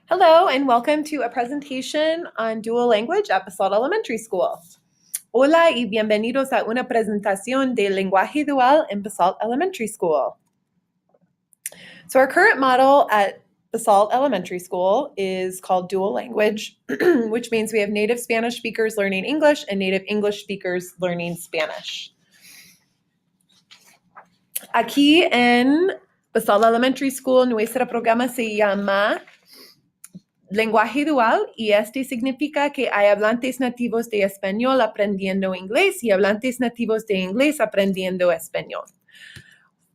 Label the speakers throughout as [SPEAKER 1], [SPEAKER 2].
[SPEAKER 1] Hello and welcome to a presentation on dual language at Basalt Elementary School. Hola y bienvenidos a una presentación de lenguaje dual in Basalt Elementary School. So our current model at Basalt Elementary School is called dual language, which means we have native Spanish speakers learning English and native English speakers learning Spanish. Aquí en Basalt Elementary School, nuestro programa se llama lenguaje dual, y este significa que hay hablantes nativos de español aprendiendo inglés y hablantes nativos de inglés aprendiendo español.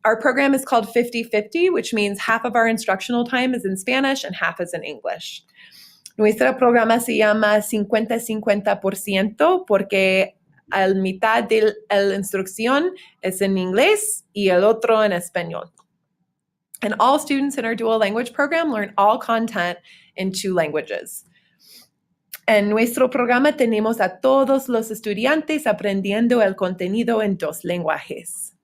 [SPEAKER 1] Our program is called 50-50, which means half of our instructional time is in Spanish and half is in English. Nuestro programa se llama 50-50% porque la mitad de la instrucción es en inglés y el otro en español. And all students in our dual language program learn all content in 2 languages. En nuestro programa tenemos a todos los estudiantes aprendiendo el contenido en 2 lenguajes.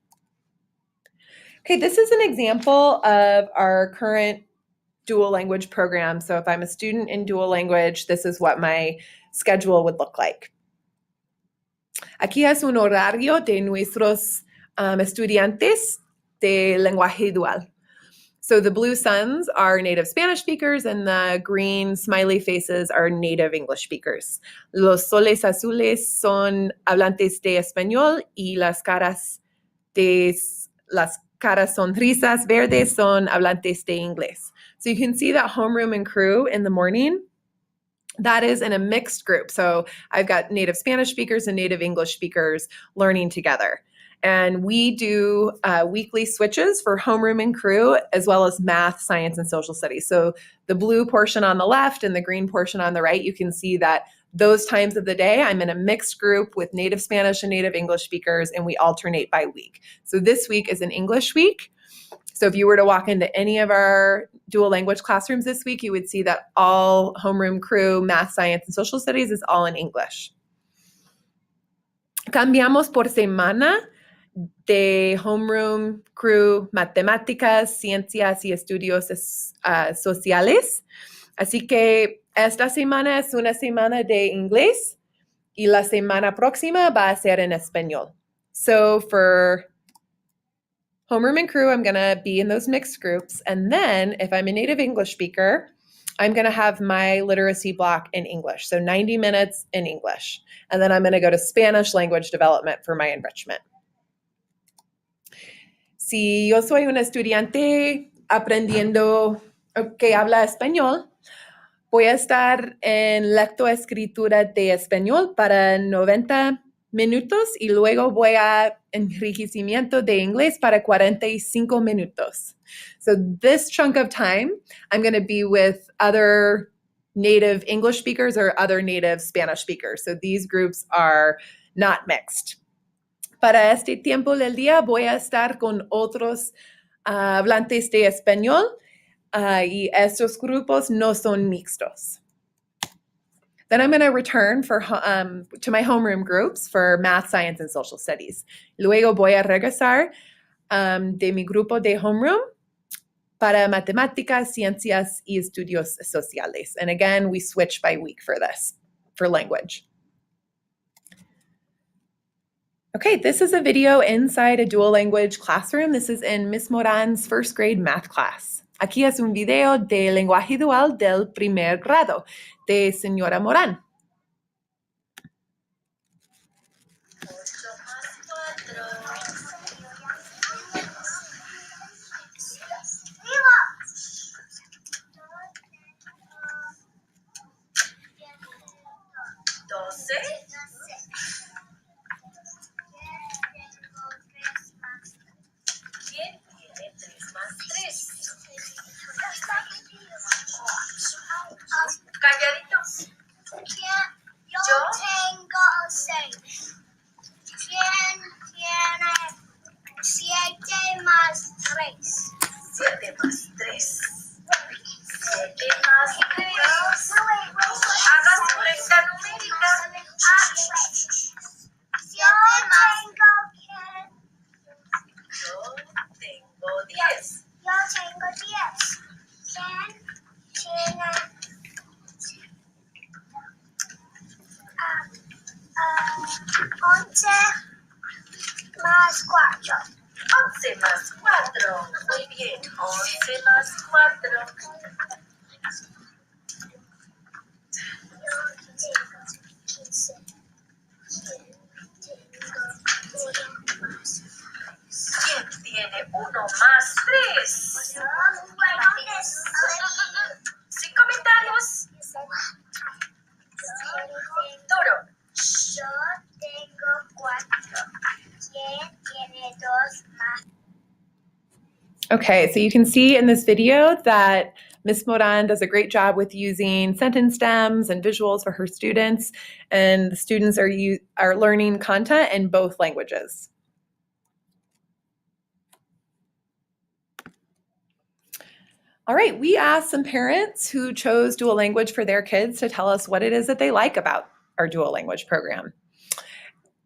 [SPEAKER 1] Okay, this is an example of our current dual language program. So if I'm a student in dual language, this is what my schedule would look like. Aquí es un horario de nuestros estudiantes de lenguaje dual. So the blue suns are native Spanish speakers and the green smiley faces are native English speakers. Los soles azules son hablantes de español y las caras sonrisas verdes son hablantes de inglés. So you can see that homeroom and crew in the morning, that is in a mixed group. So I've got native Spanish speakers and native English speakers learning together. And we do weekly switches for homeroom and crew, as well as math, science, and social studies. So the blue portion on the left and the green portion on the right, you can see that those times of the day, I'm in a mixed group with native Spanish and native English speakers, and we alternate by week. So this week is an English week. So if you were to walk into any of our dual language classrooms this week, you would see that all homeroom crew, math, science, and social studies is all in English. Cambiamos por semana de homeroom, crew, matemáticas, ciencias y estudios sociales. Así que esta semana es una semana de inglés y la semana próxima va a ser en español. So for homeroom and crew, I'm going to be in those mixed groups. And then if I'm a native English speaker, I'm going to have my literacy block in English. So 90 minutes in English. And then I'm going to go to Spanish language development for my enrichment. Si yo soy un estudiante aprendiendo que habla español, voy a estar en lectoescritura de español para 90 minutos y luego voy a enriquecimiento de inglés para 45 minutos. So this chunk of time, I'm going to be with other native English speakers or other native Spanish speakers. So these groups are not mixed. Para este tiempo del día voy a estar con otros hablantes de español y estos grupos no son mixtos. Then I'm going to return to my homeroom groups for math, science, and social studies. Luego voy a regresar de mi grupo de homeroom para matemáticas, ciencias, y estudios sociales. And again, we switch by week for this, for language. Okay, this is a video inside a dual language classroom. This is in Miss Moran's first grade math class. Aquí es un video de lenguaje dual del primer grado de Señora Morán.
[SPEAKER 2] 12. ¿Quién tiene 3 más 3? Calladitos.
[SPEAKER 3] Yo tengo 6. ¿Quién tiene 7 más 3?
[SPEAKER 2] 7 más 3. 7 más 3. Haga su lista numérica. Yo tengo 10.
[SPEAKER 3] Yo tengo 10. ¿Quién tiene
[SPEAKER 2] más 4. Muy bien. 11 más 4. ¿Quién tiene 1 más 3? Sin comentarios. Duro.
[SPEAKER 3] Yo tengo 4. ¿Quién tiene 2 más?
[SPEAKER 1] Okay, so you can see in this video that Ms. Moran does a great job with using sentence stems and visuals for her students, and the students are learning content in both languages. All right, we asked some parents who chose dual language for their kids to tell us what it is that they like about our dual language program.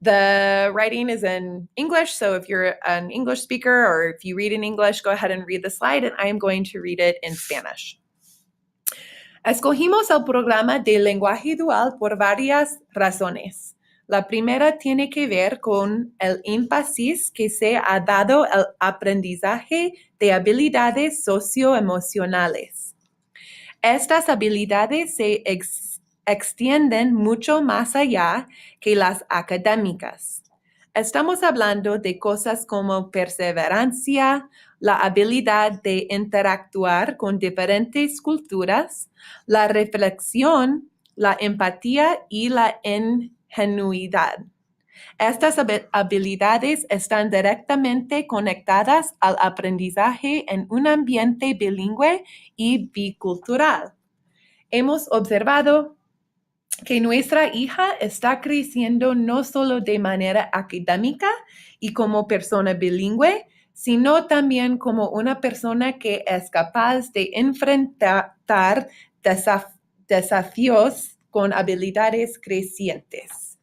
[SPEAKER 1] The writing is in English, so if you're an English speaker or if you read in English, go ahead and read the slide, and I am going to read it in Spanish. Escogimos el programa de lenguaje dual por varias razones. La primera tiene que ver con el énfasis que se ha dado al aprendizaje de habilidades socioemocionales. Estas habilidades se extienden mucho más allá que las académicas. Estamos hablando de cosas como perseverancia, la habilidad de interactuar con diferentes culturas, la reflexión, la empatía y la ingenuidad. Estas habilidades están directamente conectadas al aprendizaje en un ambiente bilingüe y bicultural. Hemos observado que nuestra hija está creciendo no solo de manera académica y como persona bilingüe, sino también como una persona que es capaz de enfrentar desafíos con habilidades crecientes.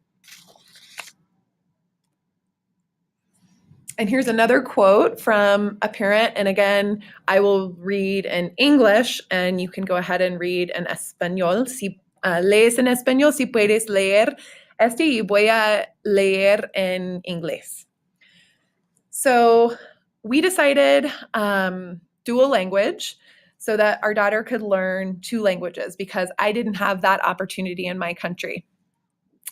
[SPEAKER 1] And here's another quote from a parent, and again, I will read in English, and you can go ahead and read in español. Si lees en español, si puedes leer y voy a leer en inglés. So we decided dual language so that our daughter could learn 2 languages because I didn't have that opportunity in my country.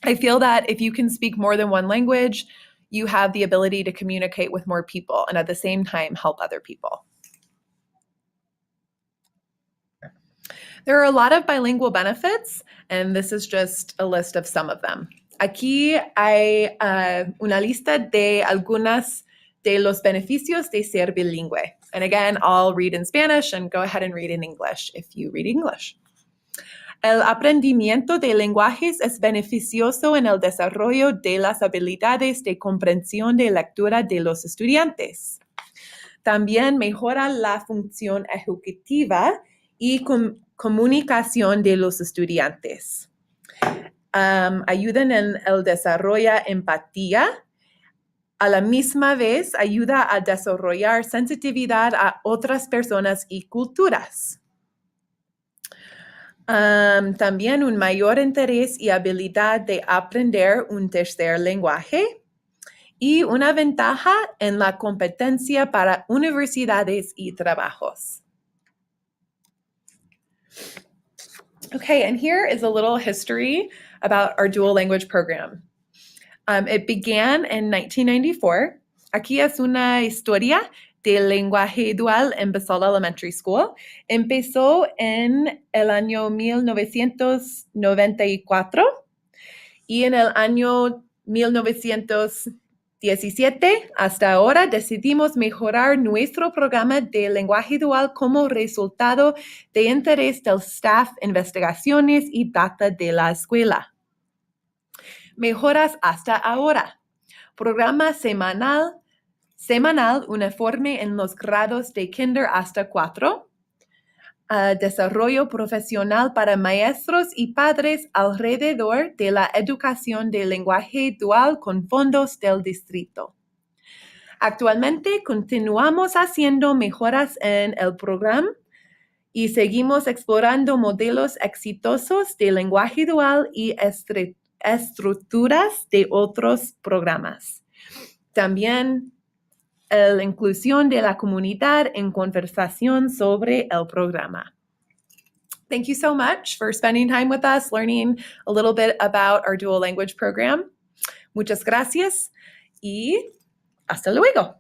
[SPEAKER 1] I feel that if you can speak more than one language, you have the ability to communicate with more people and at the same time help other people. There are a lot of bilingual benefits, and this is just a list of some of them. Aquí hay una lista de algunas de los beneficios de ser bilingüe. And again, I'll read in Spanish and go ahead and read in English if you read English. El aprendimiento de lenguajes es beneficioso en el desarrollo de las habilidades de comprensión de lectura de los estudiantes. También mejora la función ejecutiva y comunicación de los estudiantes. Ayudan en el desarrollo de empatía. A la misma vez, ayuda a desarrollar sensitividad a otras personas y culturas. También un mayor interés y habilidad de aprender un tercer lenguaje y una ventaja en la competencia para universidades y trabajos. Okay, and here is a little history about our dual language program. It began in 1994. Aquí es una historia del lenguaje dual en Basalt Elementary School. Empezó en el año 1994 y en el año 1917 hasta ahora decidimos mejorar nuestro programa de lenguaje dual como resultado de interés del staff, investigaciones y data de la escuela. Mejoras hasta ahora. Programa semanal uniforme en los grados de kinder hasta 4. Desarrollo profesional para maestros y padres alrededor de la educación de lenguaje dual con fondos del distrito. Actualmente continuamos haciendo mejoras en el programa y seguimos explorando modelos exitosos de lenguaje dual y estructuras de otros programas. También la inclusión de la comunidad en conversación sobre el programa. Thank you so much for spending time with us, learning a little bit about our dual language program. Muchas gracias y hasta luego.